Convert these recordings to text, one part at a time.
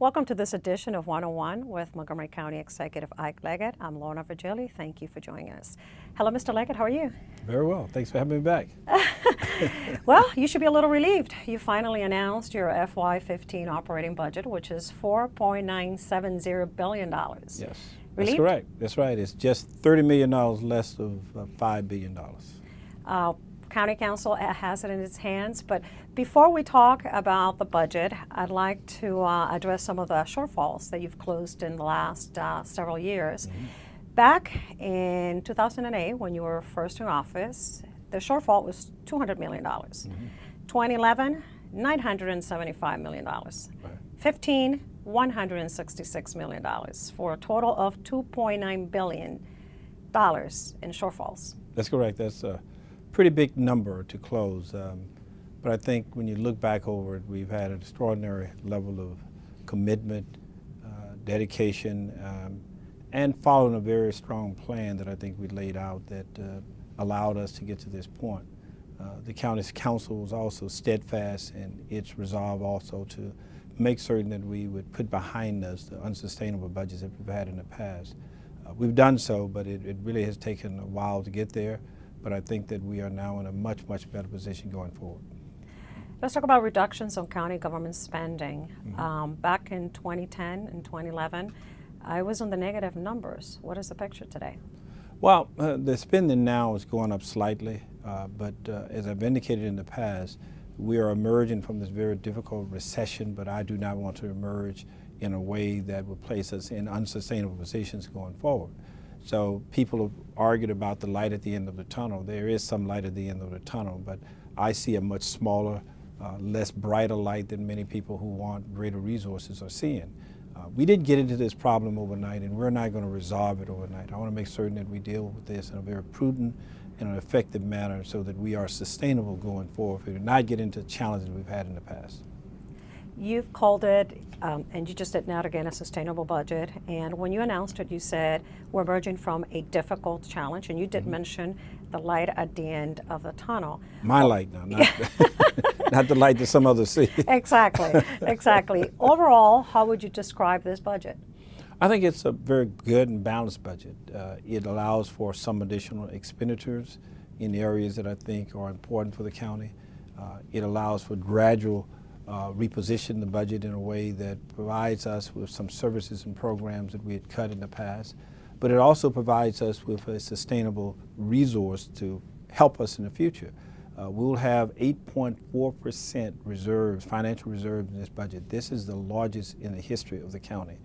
Welcome to this edition of 101 with Montgomery County Executive Ike Leggett. I'm Lorna Virgili. Thank you for joining us. Hello, Mr. Leggett. How are you? Very well. Thanks for having me back. Well, you should be a little relieved. You finally announced your FY15 operating budget, which is $4.970 billion. Yes, Relieved? that's correct. That's right. It's just $30 million less of $5 billion. County Council has it in its hands, but before we talk about the budget, I'd like to address some of the shortfalls that you've closed in the last several years. Back in 2008, when you were first in office, the shortfall was $200 million. 2011, $975 million. Right. 15, $166 million, for a total of $2.9 billion in shortfalls. That's correct. That's a pretty big number to close. But I think when you look back over it, we've had an extraordinary level of commitment, dedication, and following a very strong plan that I think we laid out that allowed us to get to this point. The county's council was also steadfast in its resolve also to make certain that we would put behind us the unsustainable budgets that we've had in the past. We've done so, but it really has taken a while to get there. But I think that we are now in a much, much better position going forward. Let's talk about reductions on county government spending. Back in 2010 and 2011, I was on the negative numbers. What is the picture today? Well, the spending now is going up slightly, but as I've indicated in the past, we are emerging from this very difficult recession, but I do not want to emerge in a way that would place us in unsustainable positions going forward. So people have argued about the light at the end of the tunnel. There is some light at the end of the tunnel, but I see a much smaller, less brighter light than many people who want greater resources are seeing. We didn't get into this problem overnight, and we're not going to resolve it overnight. I want to make certain that we deal with this in a very prudent and an effective manner so that we are sustainable going forward. We do not get into challenges we've had in the past. You've called it, and you just did now again, a sustainable budget. And when you announced it, you said we're emerging from a difficult challenge, and you did mention the light at the end of the tunnel. My light now, not, not the light that some others see. Exactly, exactly. Overall, how would you describe this budget? I think it's a very good and balanced budget. It allows for some additional expenditures in areas that I think are important for the county. It allows for gradual reposition the budget in a way that provides us with some services and programs that we had cut in the past, but it also provides us with a sustainable resource to help us in the future. We will have 8.4% reserves, financial reserves in this budget. This is the largest in the history of the county.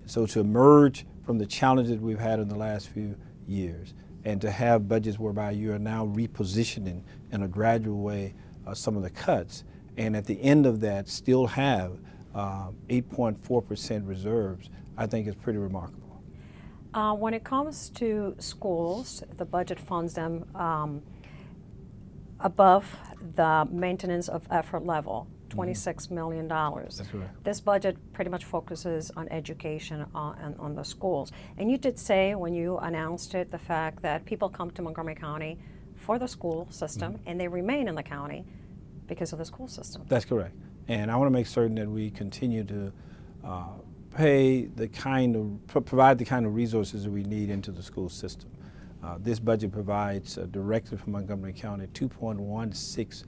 So to emerge from the challenges we've had in the last few years and to have budgets whereby you are now repositioning in a gradual way some of the cuts, and at the end of that still have 8.4% reserves, I think is pretty remarkable. When it comes to schools, the budget funds them above the maintenance of effort level, $26 million. That's correct. This budget pretty much focuses on education on the schools. And you did say when you announced it the fact that people come to Montgomery County for the school system and they remain in the county because of the school system. That's correct. And I want to make certain that we continue to provide the kind of resources that we need into the school system. This budget provides directly from Montgomery County $2.16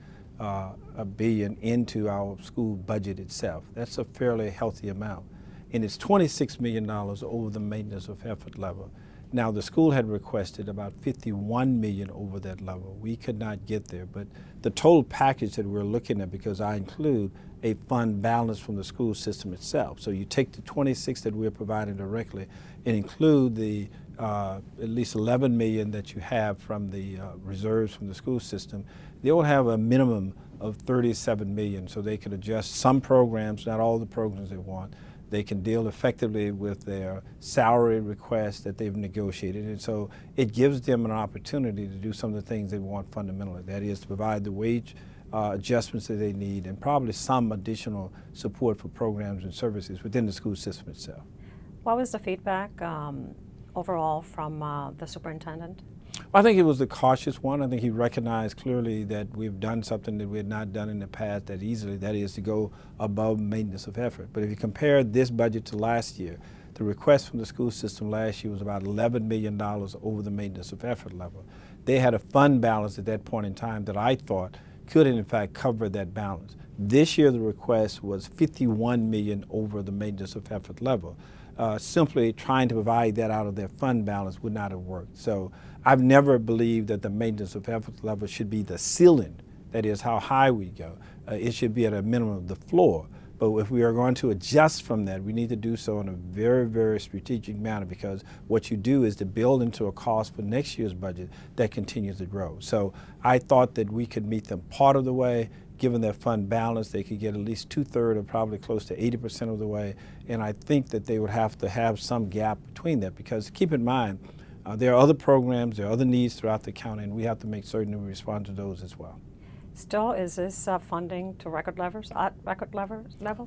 billion into our school budget itself. That's a fairly healthy amount. And it's $26 million over the maintenance of effort level. Now, the school had requested about $51 million over that level. We could not get there, but the total package that we're looking at, because I include a fund balance from the school system itself. So you take the 26 that we're providing directly and include the at least 11 million that you have from the reserves from the school system. They will have a minimum of 37 million, so they can adjust some programs, not all the programs they want. They can deal effectively with their salary requests that they've negotiated. And so it gives them an opportunity to do some of the things they want fundamentally. That is to provide the wage adjustments that they need and probably some additional support for programs and services within the school system itself. What was the feedback overall from the superintendent? I think it was a cautious one. I think he recognized clearly that we've done something that we had not done in the past that easily, that is to go above maintenance of effort. But if you compare this budget to last year, the request from the school system last year was about $11 million over the maintenance of effort level. They had a fund balance at that point in time that I thought could in fact cover that balance. This year the request was $51 million over the maintenance of effort level. Simply trying to provide that out of their fund balance would not have worked. So I've never believed that the maintenance of effort level should be the ceiling, that is how high we go. It should be at a minimum of the floor. But if we are going to adjust from that, we need to do so in a very, very strategic manner, because what you do is to build into a cost for next year's budget that continues to grow. So I thought that we could meet them part of the way. Given their fund balance, they could get at least 2/3 or probably close to 80% of the way. And I think that they would have to have some gap between that, because keep in mind, there are other programs, there are other needs throughout the county, and we have to make certain that we respond to those as well. Still, is this funding to record levels?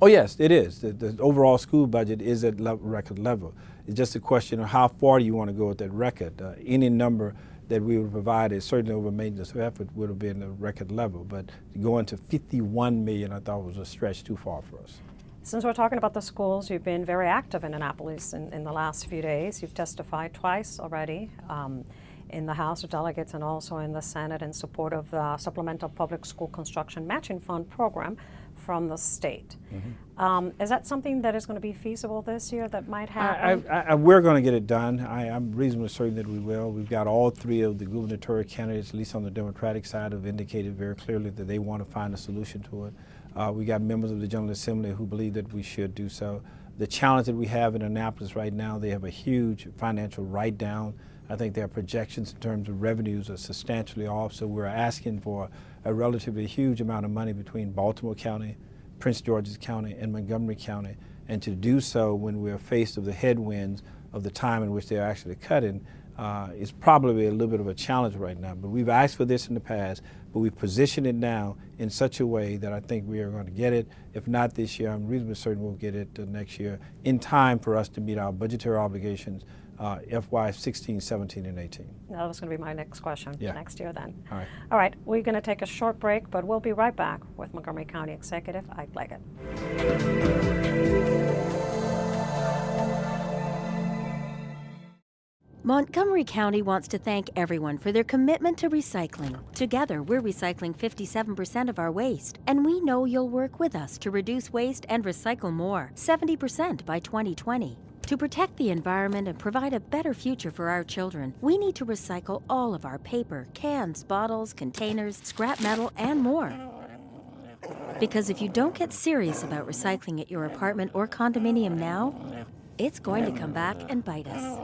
Oh yes, it is. The overall school budget is at record level. It's just a question of how far do you want to go with that record. Any number that we would provide is certainly over maintenance of effort would have been a record level, but going to 51 million I thought was a stretch too far for us. Since we're talking about the schools, you've been very active in Annapolis in the last few days. You've testified twice already in the House of Delegates and also in the Senate in support of the Supplemental Public School Construction Matching Fund program from the state. Mm-hmm. Is that something that is going to be feasible this year that might happen? We're going to get it done. I'm reasonably certain that we will. We've got all three of the gubernatorial candidates, at least on the Democratic side, have indicated very clearly that they want to find a solution to it. We got members of the General Assembly who believe that we should do so. The challenge that we have in Annapolis right now, they have a huge financial write-down. I think their projections in terms of revenues are substantially off, so we're asking for a relatively huge amount of money between Baltimore County, Prince George's County, and Montgomery County, and to do so when we're faced with the headwinds of the time in which they're actually cutting is probably a little bit of a challenge right now. But we've asked for this in the past, but we've positioned it now in such a way that I think we are going to get it. If not this year, I'm reasonably certain we'll get it next year in time for us to meet our budgetary obligations FY 16, 17, and 18. That was going to be my next question. Yeah. Next year then. All right. All right, we're going to take a short break, but we'll be right back with Montgomery County Executive Ike Leggett. Montgomery County wants to thank everyone for their commitment to recycling. Together, we're recycling 57% of our waste, and we know you'll work with us to reduce waste and recycle more, 70% by 2020. To protect the environment and provide a better future for our children, we need to recycle all of our paper, cans, bottles, containers, scrap metal, and more. Because if you don't get serious about recycling at your apartment or condominium now, it's going to come back and bite us.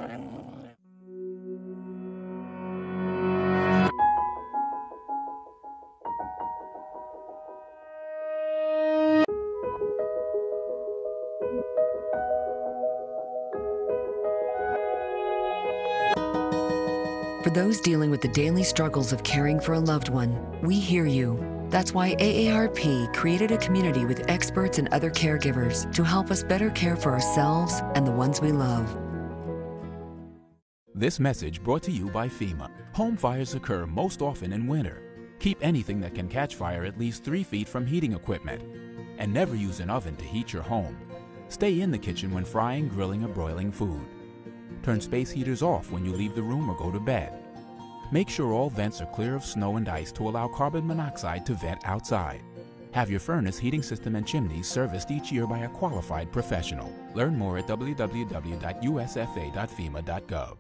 For those dealing with the daily struggles of caring for a loved one, we hear you. That's why AARP created a community with experts and other caregivers to help us better care for ourselves and the ones we love. This message brought to you by FEMA. Home fires occur most often in winter. Keep anything that can catch fire at least 3 feet from heating equipment. And never use an oven to heat your home. Stay in the kitchen when frying, grilling, or broiling food. Turn space heaters off when you leave the room or go to bed. Make sure all vents are clear of snow and ice to allow carbon monoxide to vent outside. Have your furnace, heating system, and chimneys serviced each year by a qualified professional. Learn more at www.usfa.fema.gov.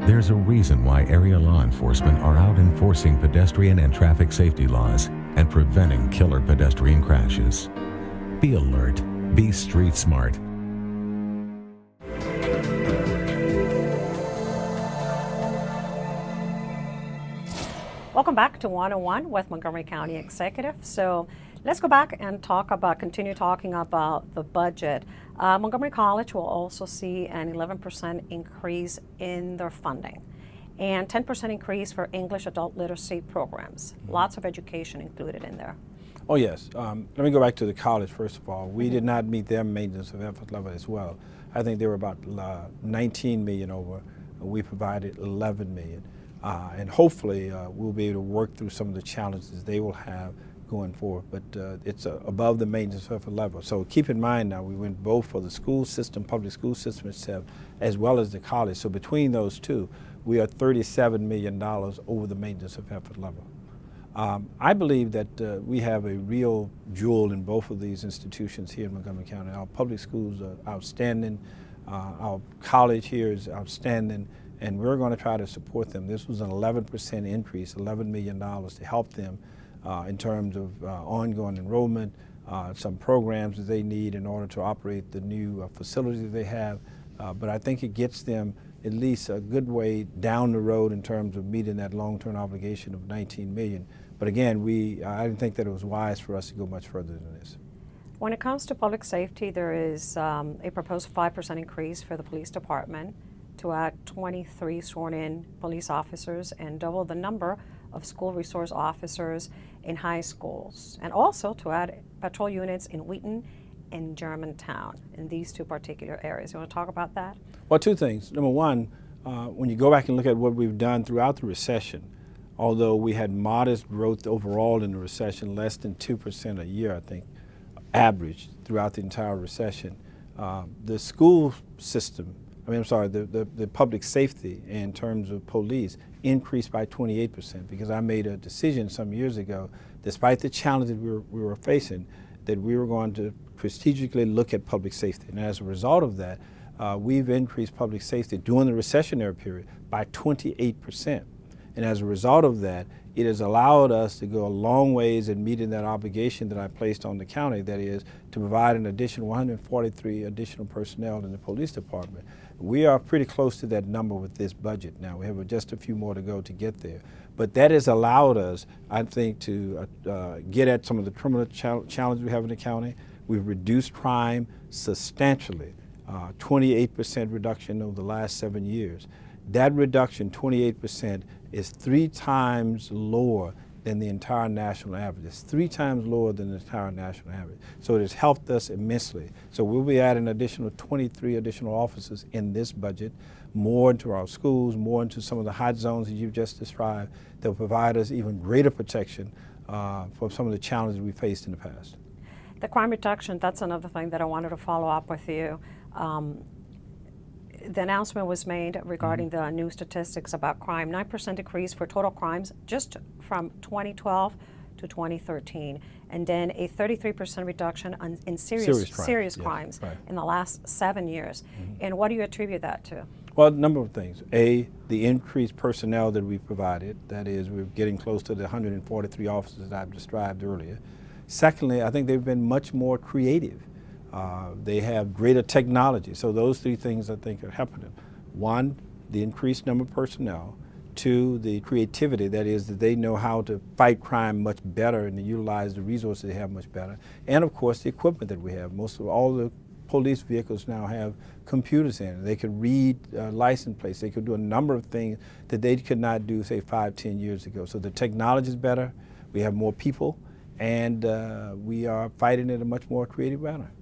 There's a reason why area law enforcement are out enforcing pedestrian and traffic safety laws and preventing killer pedestrian crashes. Be alert. Be street smart. Welcome back to 101 with Montgomery County Executive. So Let's go back and continue talking about the budget. Montgomery College will also see an 11% increase in their funding and 10% increase for English adult literacy programs. Lots of education included in there. Oh yes. Let me go back to the college first of all. We did not meet their maintenance of effort level as well. I think they were about 19 million over. We provided 11 million. And hopefully we'll be able to work through some of the challenges they will have going forward, but it's above the maintenance effort level. So keep in mind now, we went both for the school system, public school system itself, as well as the college. So between those two, we are $37 million over the maintenance of effort level. I believe that we have a real jewel in both of these institutions here in Montgomery County. Our public schools are outstanding. Our college here is outstanding, and we're going to try to support them. This was an 11% increase, $11 million to help them in terms of ongoing enrollment, some programs that they need in order to operate the new facilities they have. But I think it gets them at least a good way down the road in terms of meeting that long-term obligation of 19 million. But again, I didn't think that it was wise for us to go much further than this. When it comes to public safety, there is a proposed 5% increase for the police department to add 23 sworn-in police officers and double the number of school resource officers in high schools, and also to add patrol units in Wheaton and Germantown in these two particular areas. You want to talk about that? Well, two things. Number one, when you go back and look at what we've done throughout the recession, although we had modest growth overall in the recession, less than 2% a year, I think, average throughout the entire recession, the school system, the public safety in terms of police increased by 28% because I made a decision some years ago, despite the challenges we were facing, that we were going to strategically look at public safety. And as a result of that, we've increased public safety during the recessionary period by 28%. And as a result of that, it has allowed us to go a long ways in meeting that obligation that I placed on the county, that is to provide an additional 143 additional personnel in the police department. We are pretty close to that number with this budget now. We have just a few more to go to get there. But that has allowed us, I think, to get at some of the criminal challenges we have in the county. We've reduced crime substantially, 28% reduction over the last 7 years. That reduction, 28%, is 3 times lower than the entire national average. It's 3 times lower than the entire national average. So it has helped us immensely. So we'll be adding additional 23 additional officers in this budget, more into our schools, more into some of the hot zones that you've just described, that will provide us even greater protection for some of the challenges we faced in the past. The crime reduction, that's another thing that I wanted to follow up with you. The announcement was made regarding the new statistics about crime, 9% decrease for total crimes just from 2012 to 2013, and then a 33% reduction in serious crimes right. in the last 7 years. And what do you attribute that to? Well, a number of things. A, the increased personnel that we provided, that is, we're getting close to the 143 officers that I've described earlier. Secondly, I think they've been much more creative. They have greater technology. So those 3 things I think are helping them. 1, the increased number of personnel. 2, the creativity, that is that they know how to fight crime much better and to utilize the resources they have much better. And of course the equipment that we have. Most of all the police vehicles now have computers in it. They could read license plates. They could do a number of things that they could not do, say, 5, 10 years ago. So the technology is better. We have more people, and we are fighting in a much more creative manner.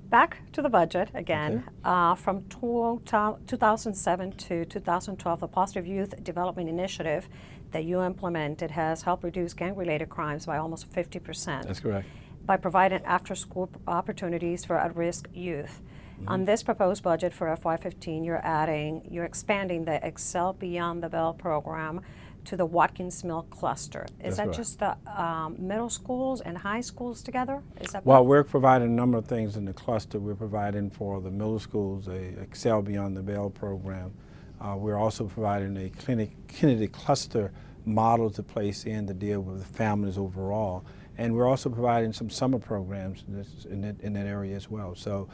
Back to the budget again. Okay. From 2007 to 2012, the Positive Youth Development Initiative that you implemented has helped reduce gang-related crimes by almost 50%. That's correct. By providing after-school opportunities for at-risk youth. On this proposed budget for FY15, you're expanding the Excel Beyond the Bell program to the Watkins Mill cluster. Is that just the middle schools and high schools together? Is that well, we're providing a number of things in the cluster. We're providing for the middle schools a Excel Beyond the Bell program. We're also providing a Kennedy cluster model to place in to deal with the families overall. And we're also providing some summer programs in that area as well. So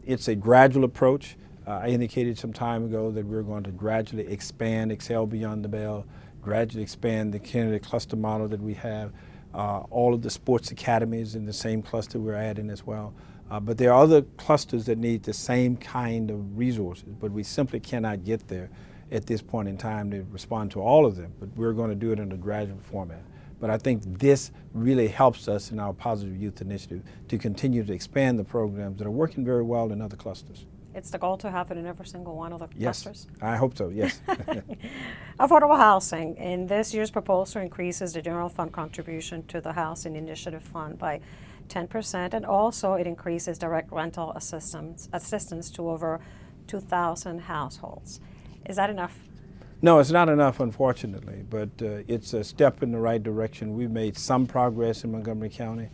it's a gradual approach. I indicated some time ago that we're going to gradually expand Excel Beyond the Bell, gradually expand the Kennedy cluster model that we have. All of the sports academies in the same cluster we're adding as well. But there are other clusters that need the same kind of resources, but we simply cannot get there at this point in time to respond to all of them. But we're going to do it in a gradual format. But I think this really helps us in our Positive Youth Initiative to continue to expand the programs that are working very well in other clusters. It's the goal to have it in every single one of the Yes, clusters? I hope so, yes. Affordable housing. In this year's proposal increases the general fund contribution to the Housing Initiative Fund by 10%, and also it increases direct rental assistance to over 2,000 households. Is that enough? No, it's not enough, unfortunately, but it's a step in the right direction. We've made some progress in Montgomery County.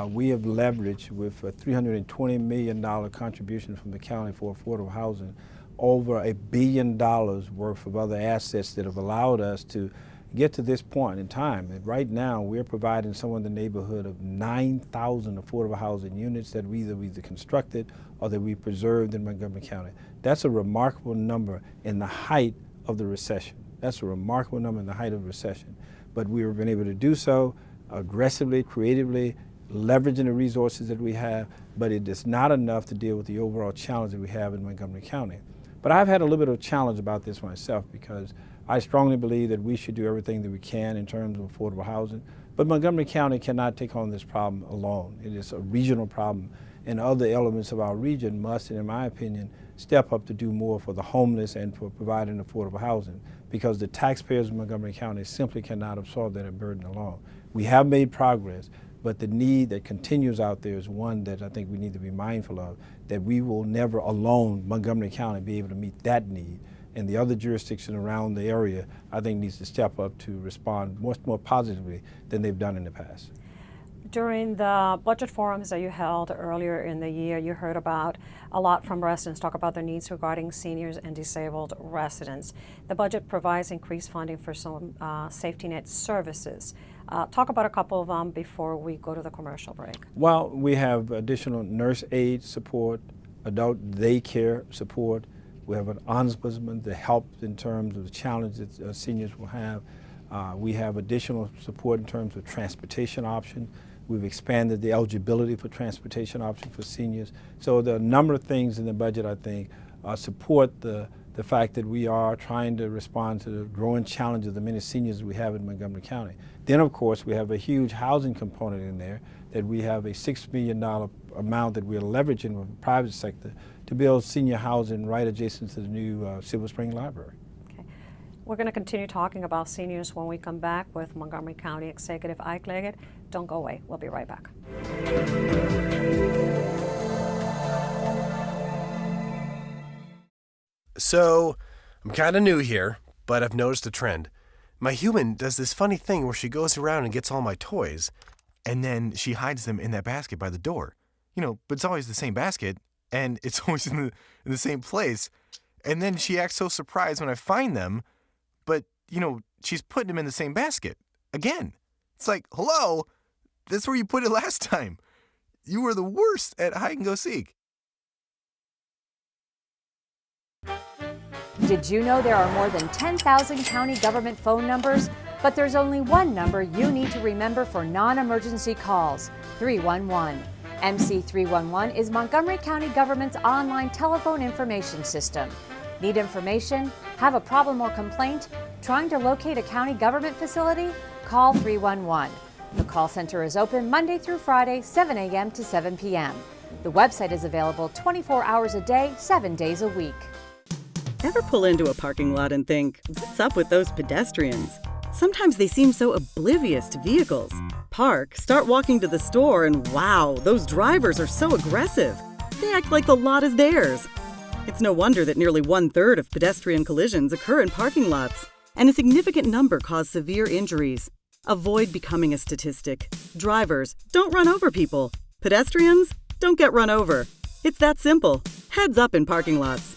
We have leveraged with a $320 million contribution from the county for affordable housing over $1 billion worth of other assets that have allowed us to get to this point in time. And right now, we're providing somewhere in the neighborhood of 9,000 affordable housing units that we either constructed or that we preserved in Montgomery County. That's a remarkable number in the height of the recession. That's a remarkable number in the height of the recession. But we've been able to do so aggressively, creatively, leveraging the resources that we have, but it is not enough to deal with the overall challenge that we have in Montgomery County. But I've had a little bit of challenge about this myself because I strongly believe that we should do everything that we can in terms of affordable housing, but Montgomery County cannot take on this problem alone. It is a regional problem, and other elements of our region must, in my opinion, step up to do more for the homeless and for providing affordable housing, because the taxpayers of Montgomery County simply cannot absorb that burden alone. We have made progress, but the need that continues out there is one that I think we need to be mindful of, that we will never alone, Montgomery County, be able to meet that need. And the other jurisdiction around the area, I think, needs to step up to respond much more positively than they've done in the past. During the budget forums that you held earlier in the year, you heard about a lot from residents talk about their needs regarding seniors and disabled residents. The budget provides increased funding for some safety net services. Talk about a couple of them before we go to the commercial break. Well, we have additional nurse aid support, adult daycare support. We have an ombudsman to help in terms of the challenges that seniors will have. We have additional support in terms of transportation options. We've expanded the eligibility for transportation options for seniors. So there are a number of things in the budget, I think, support the fact that we are trying to respond to the growing challenges of the many seniors we have in Montgomery County. Then, of course, we have a huge housing component in there, that we have a $6 million amount that we're leveraging with the private sector to build senior housing right adjacent to the new Silver Spring Library. Okay. We're going to continue talking about seniors when we come back with Montgomery County Executive Ike Leggett. Don't go away. We'll be right back. So, I'm kind of new here, but I've noticed a trend. My human does this funny thing where she goes around and gets all my toys, and then she hides them in that basket by the door. But it's always the same basket, and it's always in the same place. And then she acts so surprised when I find them, but, she's putting them in the same basket again. It's like, hello, that's where you put it last time. You were the worst at hide and go seek. Did you know there are more than 10,000 county government phone numbers? But there's only one number you need to remember for non-emergency calls, 311. MC311 is Montgomery County government's online telephone information system. Need information? Have a problem or complaint? Trying to locate a county government facility? Call 311. The call center is open Monday through Friday, 7 a.m. to 7 p.m. The website is available 24 hours a day, 7 days a week. Ever pull into a parking lot and think, what's up with those pedestrians? Sometimes they seem so oblivious to vehicles. Park, start walking to the store, and wow, those drivers are so aggressive. They act like the lot is theirs. It's no wonder that nearly 1/3 of pedestrian collisions occur in parking lots, and a significant number cause severe injuries. Avoid becoming a statistic. Drivers, don't run over people. Pedestrians, don't get run over. It's that simple. Heads up in parking lots.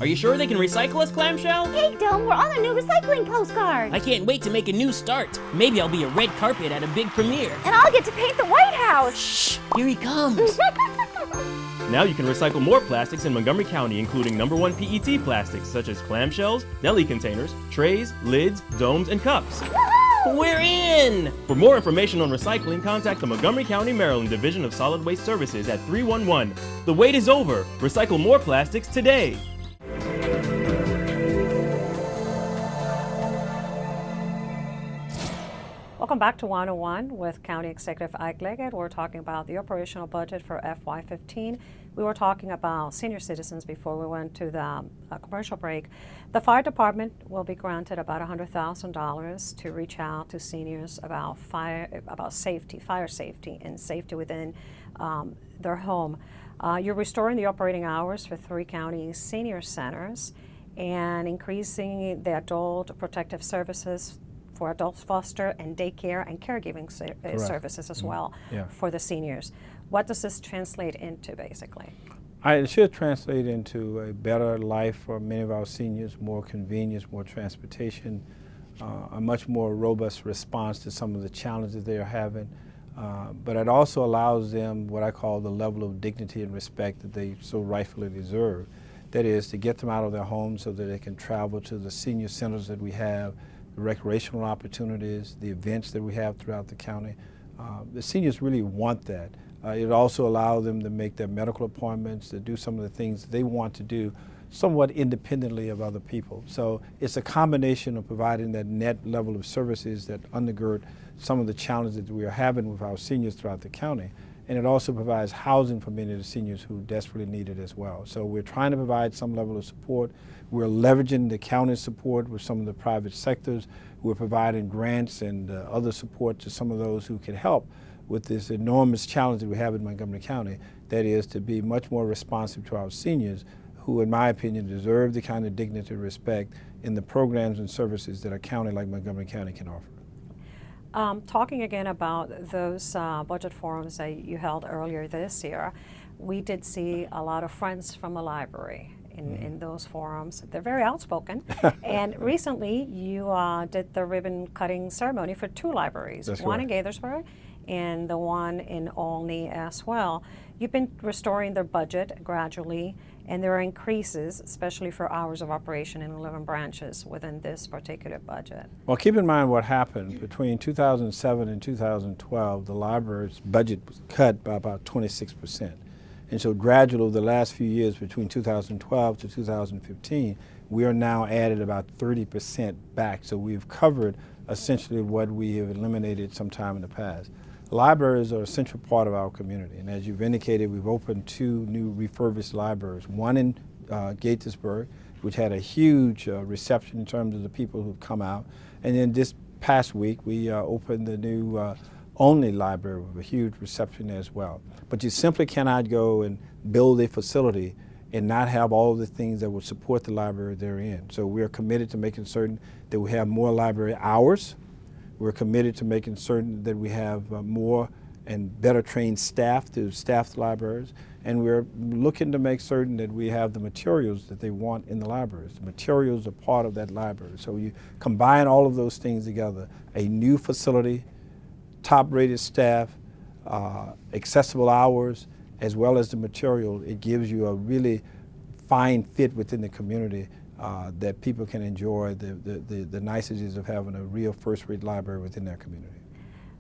Are you sure they can recycle us, Clamshell? Hey, Dome, we're on a new recycling postcard. I can't wait to make a new start. Maybe I'll be a red carpet at a big premiere. And I'll get to paint the White House. Shh, here he comes. Now you can recycle more plastics in Montgomery County, including #1 PET plastics such as clamshells, deli containers, trays, lids, domes, and cups. We're in! For more information on recycling, contact the Montgomery County, Maryland Division of Solid Waste Services at 311. The wait is over. Recycle more plastics today. Welcome back to 101 with County Executive Ike Leggett. We're talking about the operational budget for FY15. We were talking about senior citizens before we went to the commercial break. The fire department will be granted about $100,000 to reach out to seniors about safety, fire safety, and safety within their home. You're restoring the operating hours for 3 county senior centers and increasing the adult protective services for adults, foster and daycare and caregiving services as well for the seniors. What does this translate into, basically? It should translate into a better life for many of our seniors, more convenience, more transportation, a much more robust response to some of the challenges they are having. But it also allows them what I call the level of dignity and respect that they so rightfully deserve. That is, to get them out of their homes so that they can travel to the senior centers that we have, the recreational opportunities, the events that we have throughout the county. The seniors really want that. It also allows them to make their medical appointments, to do some of the things that they want to do somewhat independently of other people. So it's a combination of providing that net level of services that undergird some of the challenges that we are having with our seniors throughout the county. And it also provides housing for many of the seniors who desperately need it as well. So we're trying to provide some level of support. We're leveraging the county's support with some of the private sectors. We're providing grants and other support to some of those who can help with this enormous challenge that we have in Montgomery County, that is to be much more responsive to our seniors who, in my opinion, deserve the kind of dignity and respect in the programs and services that a county like Montgomery County can offer. Talking again about those budget forums that you held earlier this year, we did see a lot of friends from the library in those forums. They're very outspoken. And recently you did the ribbon cutting ceremony for 2 libraries, That's one right. in Gaithersburg and the one in Olney as well. You've been restoring their budget gradually, and there are increases, especially for hours of operation in 11 branches within this particular budget. Well, keep in mind what happened. Between 2007 and 2012, the library's budget was cut by about 26%. And so gradually over the last few years, between 2012 to 2015, we are now added about 30% back. So we've covered essentially what we have eliminated sometime in the past. Libraries are a central part of our community, and as you've indicated, we've opened 2 new refurbished libraries, one in Gaithersburg, which had a huge reception in terms of the people who've come out, and then this past week we opened the new Olney library with a huge reception as well. But you simply cannot go and build a facility and not have all of the things that would support the library they're in. So we're committed to making certain that we have more library hours. We're committed to making certain that we have more and better trained staff to staff the libraries. And we're looking to make certain that we have the materials that they want in the libraries. The materials are part of that library. So you combine all of those things together, a new facility, top-rated staff, accessible hours, as well as the material, it gives you a really fine fit within the community that people can enjoy the niceties of having a real first-rate library within their community.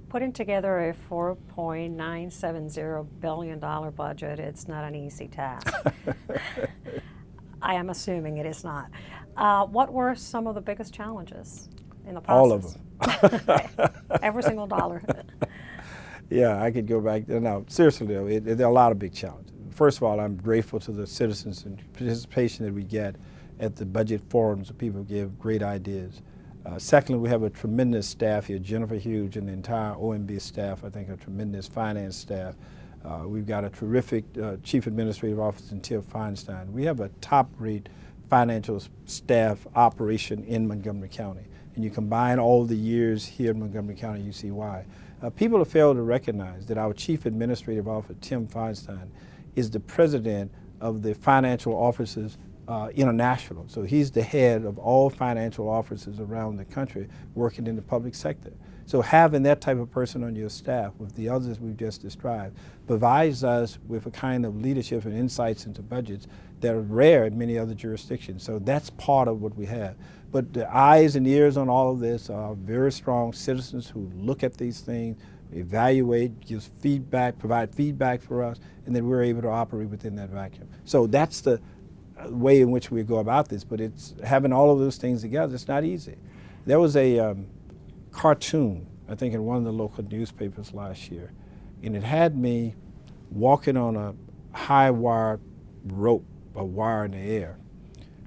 Putting together a $4.970 billion budget, it's not an easy task. I am assuming it is not. What were some of the biggest challenges in the process? All of them. Every single dollar. Yeah, I could go back. No, seriously though, there are a lot of big challenges. First of all, I'm grateful to the citizens and participation that we get at the budget forums. People give great ideas. Secondly, we have a tremendous staff here. Jennifer Hughes and the entire OMB staff, I think, a tremendous finance staff. We've got a terrific Chief Administrative Officer in Tiff Feinstein. We have a top-rate financial staff operation in Montgomery County. And you combine all the years here in Montgomery County, you see why. People have failed to recognize that our Chief Administrative Officer, Tim Feinstein, is the president of the Financial Officers International. So he's the head of all financial officers around the country working in the public sector. So having that type of person on your staff with the others we've just described provides us with a kind of leadership and insights into budgets that are rare in many other jurisdictions. So that's part of what we have. But the eyes and ears on all of this are very strong citizens who look at these things, evaluate, gives feedback, provide feedback for us, and then we're able to operate within that vacuum. So that's the way in which we go about this, but it's having all of those things together, it's not easy. There was a cartoon, I think in one of the local newspapers last year, and it had me walking on a high wire rope, a wire in the air,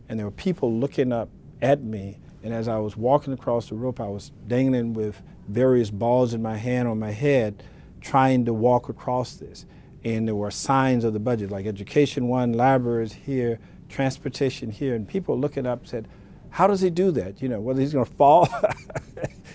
and there were people looking up at me, and as I was walking across the rope, I was dangling with various balls in my hand on my head, trying to walk across this. And there were signs of the budget, like education one, libraries here, transportation here, and people looking up said, how does he do that? You know, whether he's going to fall?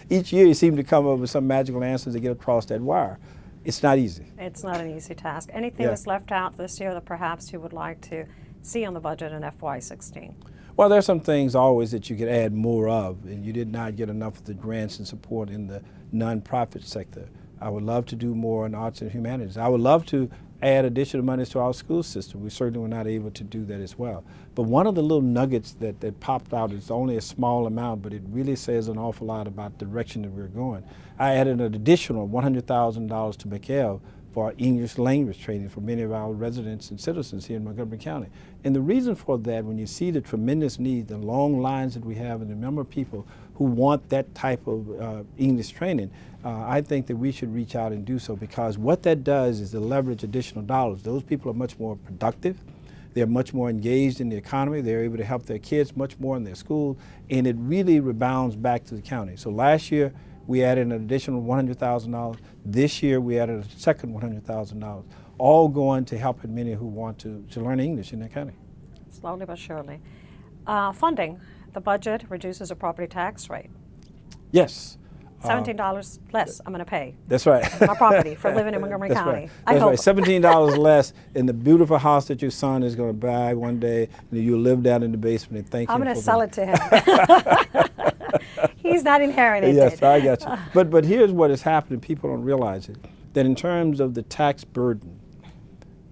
Each year he seemed to come up with some magical answers to get across that wire. It's not easy. It's not an easy task. Anything that's left out this year that perhaps you would like to see on the budget in FY16? Well, there's some things always that you could add more of, and you did not get enough of the grants and support in the nonprofit sector. I would love to do more in arts and humanities. I would love to add additional monies to our school system. We certainly were not able to do that as well. But one of the little nuggets that popped out is only a small amount, but it really says an awful lot about the direction that we're going. I added an additional $100,000 to McEL for our English language training for many of our residents and citizens here in Montgomery County. And the reason for that, when you see the tremendous need, the long lines that we have, and the number of people who want that type of English training, I think that we should reach out and do so, because what that does is to leverage additional dollars. Those people are much more productive. They're much more engaged in the economy. They're able to help their kids much more in their school, and it really rebounds back to the county. So last year, we added an additional $100,000. This year, we added a second $100,000, all going to help many who want to learn English in their county. Slowly but surely. Funding. The budget reduces the property tax rate. Yes. $17 less I'm going to pay. That's right. My property for living in Montgomery County. Right. That's right. $17 less in the beautiful house that your son is going to buy one day, and you'll live down in the basement and thank him. I'm going to sell it to him. He's not inheriting it. Yes, it. I got you. But here's what is happening. People don't realize it. That in terms of the tax burden,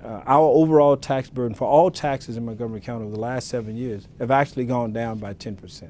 our overall tax burden for all taxes in Montgomery County over the last 7 years have actually gone down by 10%.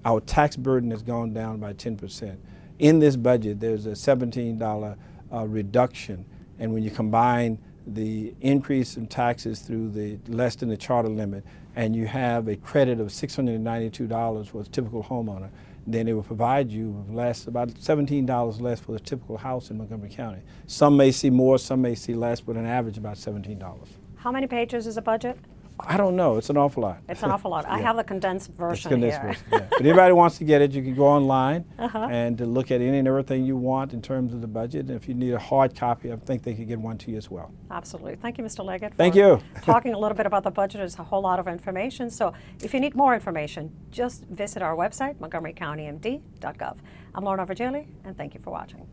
Our tax burden has gone down by 10%. In this budget, there's a $17 reduction, and when you combine the increase in taxes through the less than the charter limit, and you have a credit of $692 for a typical homeowner, then it will provide you with less, about $17 less for the typical house in Montgomery County. Some may see more, some may see less, but on average about $17. How many pages is a budget? I don't know. It's an awful lot. It's an awful lot. Yeah. I have the condensed version here. Version, yeah. But anybody wants to get it, you can go online and to look at any and everything you want in terms of the budget. And if you need a hard copy, I think they could get one to you as well. Absolutely. Thank you, Mr. Leggett. Thank you. Talking a little bit about the budget is a whole lot of information. So if you need more information, just visit our website, montgomerycountymd.gov. I'm Lorna Virgili, and thank you for watching.